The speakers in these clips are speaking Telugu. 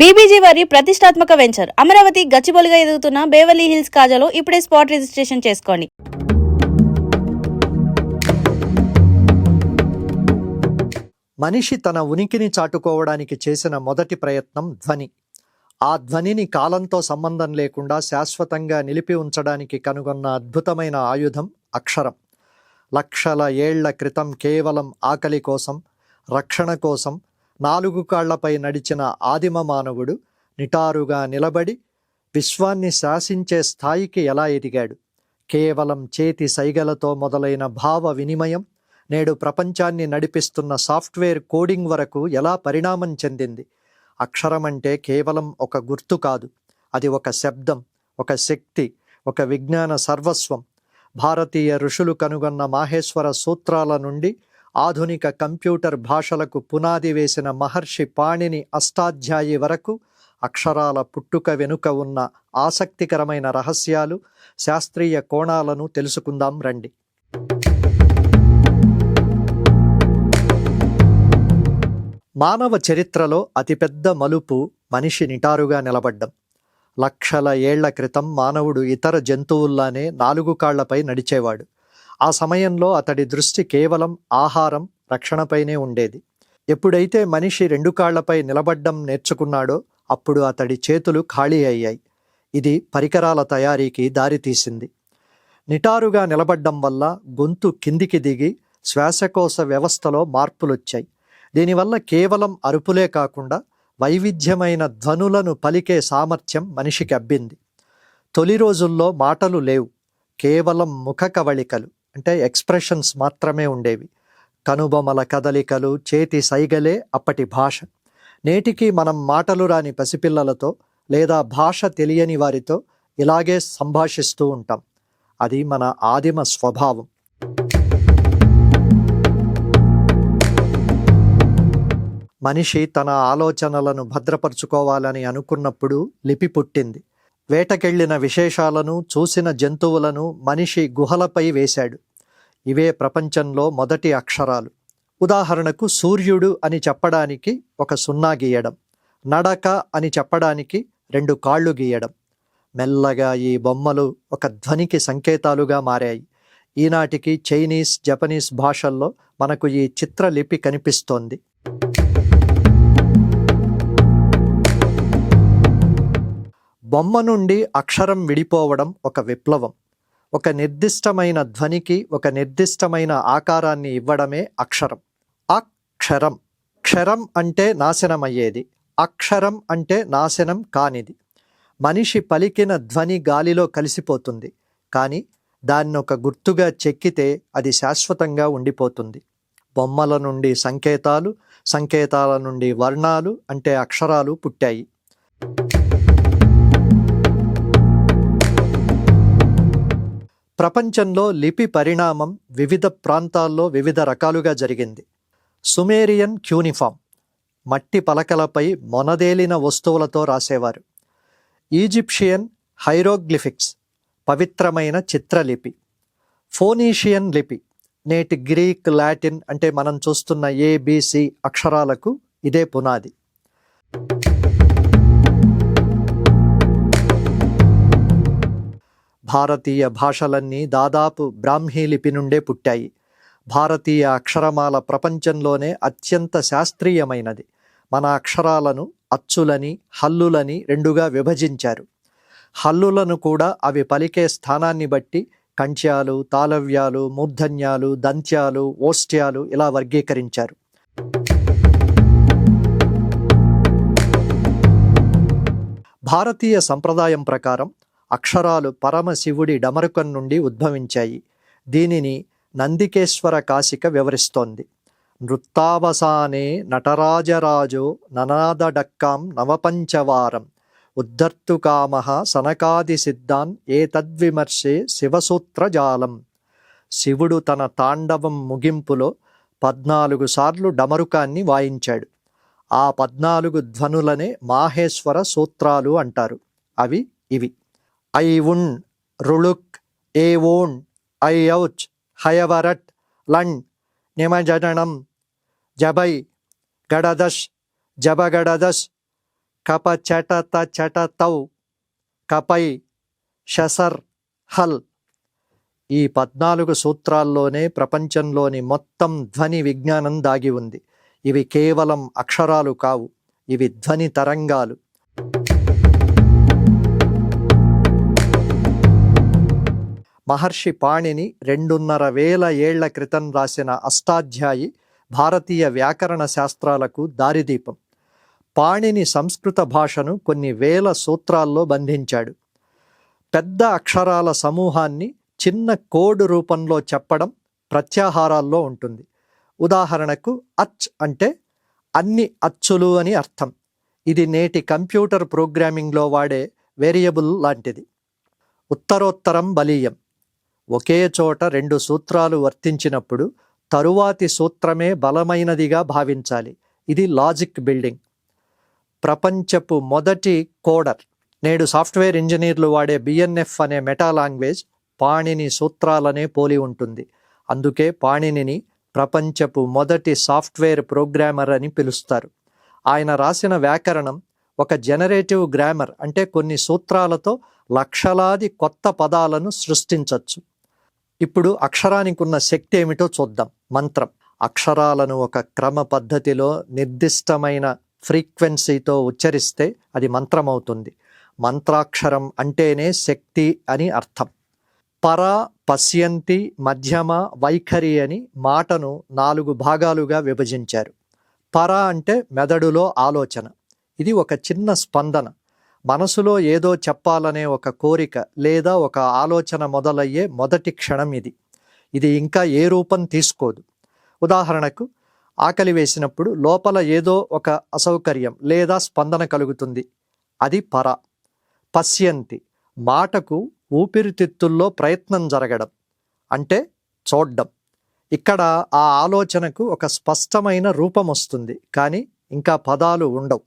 బీబీజీ వారి ప్రతిష్టాత్మక వెంచర్ అమరావతి గచ్చిబౌలిగా ఎదుగుతున్న బేవర్లీ హిల్స్ కాజాలో ఇప్పుడే స్పాట్ రిజిస్ట్రేషన్ చేసుకోండి. మనిషి తన ఉనికిని చాటుకోవడానికి చేసిన మొదటి ప్రయత్నం ధ్వని. ఆ ధ్వనిని కాలంతో సంబంధం లేకుండా శాశ్వతంగా నిలిపి ఉంచడానికి కనుగొన్న అద్భుతమైన ఆయుధం అక్షరం. లక్షల ఏళ్ల క్రితం కేవలం ఆకలి కోసం, రక్షణ కోసం 4 కాళ్లపై నడిచిన ఆదిమ మానవుడు నిటారుగా నిలబడి విశ్వాన్ని శాసించే స్థాయికి ఎలా ఎదిగాడు? కేవలం చేతి సైగలతో మొదలైన భావ వినిమయం నేడు ప్రపంచాన్ని నడిపిస్తున్న సాఫ్ట్వేర్ కోడింగ్ వరకు ఎలా పరిణామం చెందింది? అక్షరం అంటే కేవలం ఒక గుర్తు కాదు, అది ఒక శబ్దం, ఒక శక్తి, ఒక విజ్ఞాన సర్వస్వం. భారతీయ ఋషులు కనుగొన్న మాహేశ్వర సూత్రాల నుండి ఆధునిక కంప్యూటర్ భాషలకు పునాది వేసిన మహర్షి పాణిని అష్టాధ్యాయి వరకు అక్షరాల పుట్టుక వెనుక ఉన్న ఆసక్తికరమైన రహస్యాలు, శాస్త్రీయ కోణాలను తెలుసుకుందాం రండి. మానవ చరిత్రలో అతిపెద్ద మలుపు మనిషి నిటారుగా నిలబడ్డం. లక్షల ఏళ్ల క్రితం మానవుడు ఇతర జంతువుల్లానే 4 కాళ్లపై నడిచేవాడు. ఆ సమయంలో అతడి దృష్టి కేవలం ఆహారం, రక్షణపైనే ఉండేది. ఎప్పుడైతే మనిషి 2 కాళ్లపై నిలబడ్డం నేర్చుకున్నాడో అప్పుడు అతడి చేతులు ఖాళీ అయ్యాయి. ఇది పరికరాల తయారీకి దారితీసింది. నిటారుగా నిలబడ్డం వల్ల గొంతు కిందికి దిగి శ్వాసకోశ వ్యవస్థలో మార్పులొచ్చాయి. దీనివల్ల కేవలం అరుపులే కాకుండా వైవిధ్యమైన ధ్వనులను పలికే సామర్థ్యం మనిషికి అబ్బింది. తొలి రోజుల్లో మాటలు లేవు, కేవలం ముఖ కవళికలు అంటే ఎక్స్ప్రెషన్స్ మాత్రమే ఉండేవి. కనుబొమల కదలికలు, చేతి సైగలే అప్పటి భాష. నేటికి మనం మాటలు రాని పసిపిల్లలతో లేదా భాష తెలియని వారితో ఇలాగే సంభాషిస్తూ ఉంటాం. అది మన ఆదిమ స్వభావం. మనిషి తన ఆలోచనలను భద్రపరుచుకోవాలని అనుకున్నప్పుడు లిపి పుట్టింది. వేటకెళ్లిన విశేషాలను, చూసిన జంతువులను మనిషి గుహలపై వేశాడు. ఇవే ప్రపంచంలో మొదటి అక్షరాలు. ఉదాహరణకు సూర్యుడు అని చెప్పడానికి ఒక 0 గీయడం, నడక అని చెప్పడానికి 2 కాళ్ళు గీయడం. మెల్లగా ఈ బొమ్మలు ఒక ధ్వనికి సంకేతాలుగా మారాయి. ఈనాటికి చైనీస్, జపనీస్ భాషల్లో మనకు ఈ చిత్రలిపి కనిపిస్తోంది. బొమ్మ నుండి అక్షరం విడిపోవడం ఒక విప్లవం. ఒక నిర్దిష్టమైన ధ్వనికి ఒక నిర్దిష్టమైన ఆకారాన్ని ఇవ్వడమే అక్షరం. అక్షరం. క్షరం అంటే నాశనమయ్యేది, అక్షరం అంటే నాశనం కానిది. మనిషి పలికిన ధ్వని గాలిలో కలిసిపోతుంది, కానీ దాన్ని ఒక గుర్తుగా చెక్కితే అది శాశ్వతంగా ఉండిపోతుంది. బొమ్మల నుండి సంకేతాలు, సంకేతాల నుండి వర్ణాలు అంటే అక్షరాలు పుట్టాయి. ప్రపంచంలో లిపి పరిణామం వివిధ ప్రాంతాల్లో వివిధ రకాలుగా జరిగింది. సుమేరియన్ క్యూనిఫామ్, మట్టి పలకలపై మొనదేలిన వస్తువులతో రాసేవారు. ఈజిప్షియన్ హైరోగ్లిఫిక్స్, పవిత్రమైన చిత్రలిపి. ఫోనీషియన్ లిపి, నేటి గ్రీక్, లాటిన్ అంటే మనం చూస్తున్న ABC అక్షరాలకు ఇదే పునాది. భారతీయ భాషలన్నీ దాదాపు బ్రాహ్మీ లిపి నుండే పుట్టాయి. భారతీయ అక్షరమాల ప్రపంచంలోనే అత్యంత శాస్త్రీయమైనది. మన అక్షరాలను అచ్చులని, హల్లులని 2గా విభజించారు. హల్లులను కూడా అవి పలికే స్థానాన్ని బట్టి కంఠ్యాలు, తాళవ్యాలు, మూర్ధన్యాలు, దంత్యాలు, ఓష్ట్యాలు ఇలా వర్గీకరించారు. భారతీయ సంప్రదాయం ప్రకారం అక్షరాలు పరమశివుడి డమరుకం నుండి ఉద్భవించాయి. దీనిని నందికేశ్వర కాశిక వివరిస్తోంది. నృత్తావసానే నటరాజరాజో ననాదడక్కాం నవపంచవారం ఉద్ధర్తుకామః సనకాది సిద్ధాన్ ఏతద్విమర్శే శివసూత్రజాలం. శివుడు తన తాండవం ముగింపులో 14 సార్లు డమరుకాన్ని వాయించాడు. ఆ 14 ధ్వనులనే మాహేశ్వర సూత్రాలు అంటారు. అవి ఇవి: ఐ ఉన్, రుళుక్, ఏ ఓన్, ఐ ఔచ్, హయవరట్, లండ్, నిమజననం, జబై, గడదష్, జబగడదష్, కప చటత చటతౌ కపై షసర్ హల్. ఈ 14 సూత్రాల్లోనే ప్రపంచంలోని మొత్తం ధ్వని విజ్ఞానం దాగి ఉంది. ఇవి కేవలం అక్షరాలు కావు, ఇవి ధ్వని తరంగాలు. మహర్షి పాణిని 2,500 ఏళ్ల క్రితం రాసిన అష్టాధ్యాయి భారతీయ వ్యాకరణ శాస్త్రాలకు దారిదీపం. పాణిని సంస్కృత భాషను కొన్ని వేల సూత్రాల్లో బంధించాడు. పెద్ద అక్షరాల సమూహాన్ని చిన్న కోడ్ రూపంలో చెప్పడం ప్రత్యాహారాల్లో ఉంటుంది. ఉదాహరణకు అచ్ అంటే అన్ని అచ్చులు అని అర్థం. ఇది నేటి కంప్యూటర్ ప్రోగ్రామింగ్లో వాడే వేరియబుల్ లాంటిది. ఉత్తరోత్తరం బలీయం. ఒకే చోట 2 సూత్రాలు వర్తించినప్పుడు తరువాతి సూత్రమే బలమైనదిగా భావించాలి. ఇది లాజిక్ బిల్డింగ్. ప్రపంచపు మొదటి కోడర్, నేడు సాఫ్ట్వేర్ ఇంజనీర్లు వాడే బిఎన్ఎఫ్ అనే మెటా లాంగ్వేజ్ పాణిని సూత్రాలనే పోలి ఉంటుంది. అందుకే పాణినిని ప్రపంచపు మొదటి సాఫ్ట్వేర్ ప్రోగ్రామర్ అని పిలుస్తారు. ఆయన రాసిన వ్యాకరణం ఒక జనరేటివ్ గ్రామర్, అంటే కొన్ని సూత్రాలతో లక్షలాది కొత్త పదాలను సృష్టించవచ్చు. ఇప్పుడు అక్షరానికి ఉన్న శక్తి ఏమిటో చూద్దాం. మంత్రం. అక్షరాలను ఒక క్రమ పద్ధతిలో నిర్దిష్టమైన ఫ్రీక్వెన్సీతో ఉచ్చరిస్తే అది మంత్రం అవుతుంది. మంత్రాక్షరం అంటేనే శక్తి అని అర్థం. పర, పశ్యంతి, మధ్యమ, వైఖరి అని మాటను 4 భాగాలుగా విభజించారు. పర అంటే మెదడులో ఆలోచన. ఇది ఒక చిన్న స్పందన. మనసులో ఏదో చెప్పాలనే ఒక కోరిక లేదా ఒక ఆలోచన మొదలయ్యే మొదటి క్షణం ఇది. ఇది ఇంకా ఏ రూపం తీసుకోదు. ఉదాహరణకు ఆకలి వేసినప్పుడు లోపల ఏదో ఒక అసౌకర్యం లేదా స్పందన కలుగుతుంది. అది పర. పశ్యంతి. మాటకు ఊపిరితిత్తుల్లో ప్రయత్నం జరగడం, అంటే చూడ్డం. ఇక్కడ ఆ ఆలోచనకు ఒక స్పష్టమైన రూపం వస్తుంది, కానీ ఇంకా పదాలు ఉండవు.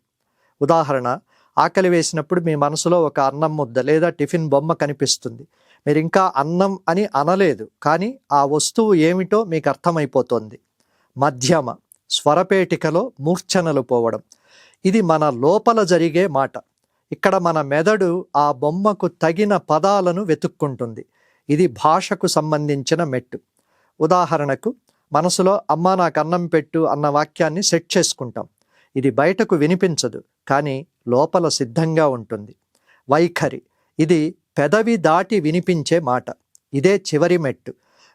ఉదాహరణ, ఆకలి వేసినప్పుడు మీ మనసులో ఒక అన్నం ముద్ద లేదా టిఫిన్ బొమ్మ కనిపిస్తుంది. మీరు ఇంకా అన్నం అని అనలేదు, కానీ ఆ వస్తువు ఏమిటో మీకు అర్థమైపోతుంది. మధ్యమ. స్వరపేటికలో మూర్ఛనలు పోవడం. ఇది మన లోపల జరిగే మాట. ఇక్కడ మన మెదడు ఆ బొమ్మకు తగిన పదాలను వెతుక్కుంటుంది. ఇది భాషకు సంబంధించిన మెట్టు. ఉదాహరణకు, మనసులో అమ్మా నాకు అన్నం పెట్టు అన్న వాక్యాన్ని సెట్ చేసుకుంటాం. ఇది బయటకు వినిపించదు, కానీ లోపల సిద్ధంగా ఉంటుంది. వైఖరి. ఇది పెదవి దాటి వినిపించే మాట. ఇదే చివరి మెట్టు.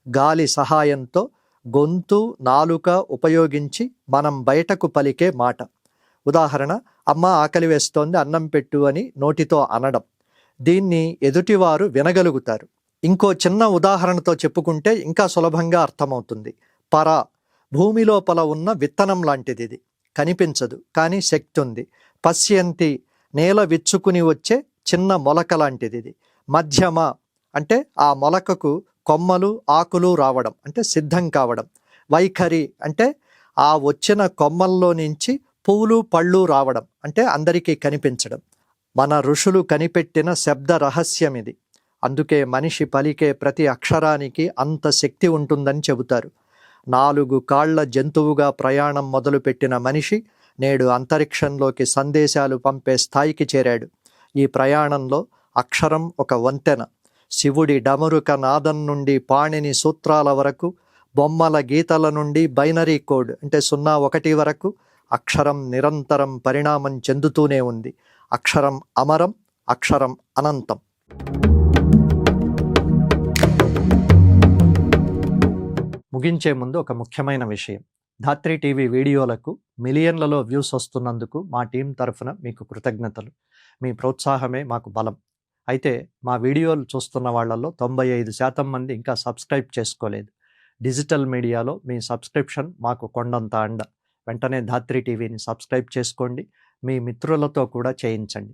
గాలి సహాయంతో గొంతు, నాలుక ఉపయోగించి మనం బయటకు పలికే మాట. ఉదాహరణ, అమ్మ ఆకలి వేస్తోంది అన్నం పెట్టు అని నోటితో అనడం. దీన్ని ఎదుటివారు వినగలుగుతారు. ఇంకో చిన్న ఉదాహరణతో చెప్పుకుంటే ఇంకా సులభంగా అర్థమవుతుంది. పర. భూమి లోపల ఉన్న విత్తనం లాంటిది. ఇది కనిపించదు, కానీ శక్తి ఉంది. పశ్యంతి. నేల విచ్చుకుని వచ్చే చిన్న మొలక లాంటిది. ఇది మధ్యమ. అంటే ఆ మొలకకు కొమ్మలు, ఆకులు రావడం, అంటే సిద్ధం కావడం. వైఖరి అంటే ఆ వచ్చిన కొమ్మల్లో నుంచి పువ్వులు, పళ్ళు రావడం, అంటే అందరికీ కనిపించడం. మన ఋషులు కనిపెట్టిన శబ్ద రహస్యం ఇది. అందుకే మనిషి పలికే ప్రతి అక్షరానికి అంత శక్తి ఉంటుందని చెబుతారు. 4 కాళ్ల జంతువుగా ప్రయాణం మొదలుపెట్టిన మనిషి నేడు అంతరిక్షంలోకి సందేశాలు పంపే స్థాయికి చేరాడు. ఈ ప్రయాణంలో అక్షరం ఒక వంతెన. శివుడి డమరుక నాదం నుండి పాణిని సూత్రాల వరకు, బొమ్మల గీతల నుండి బైనరీ కోడ్ అంటే 0-1 వరకు అక్షరం నిరంతరం పరిణామం చెందుతూనే ఉంది. అక్షరం అమరం, అక్షరం అనంతం. ముగించే ముందు ఒక ముఖ్యమైన విషయం. ధాత్రి టీవీ వీడియోలకు మిలియన్లలో వ్యూస్ వస్తున్నందుకు మా టీం తరఫున మీకు కృతజ్ఞతలు. మీ ప్రోత్సాహమే మాకు బలం. అయితే మా వీడియోలు చూస్తున్న వాళ్ళల్లో 95% మంది ఇంకా సబ్స్క్రైబ్ చేసుకోలేదు. డిజిటల్ మీడియాలో మీ సబ్స్క్రిప్షన్ మాకు కొండంత అండ. వెంటనే ధాత్రి టీవీని సబ్స్క్రైబ్ చేసుకోండి. మీ మిత్రులతో కూడా చేయించండి.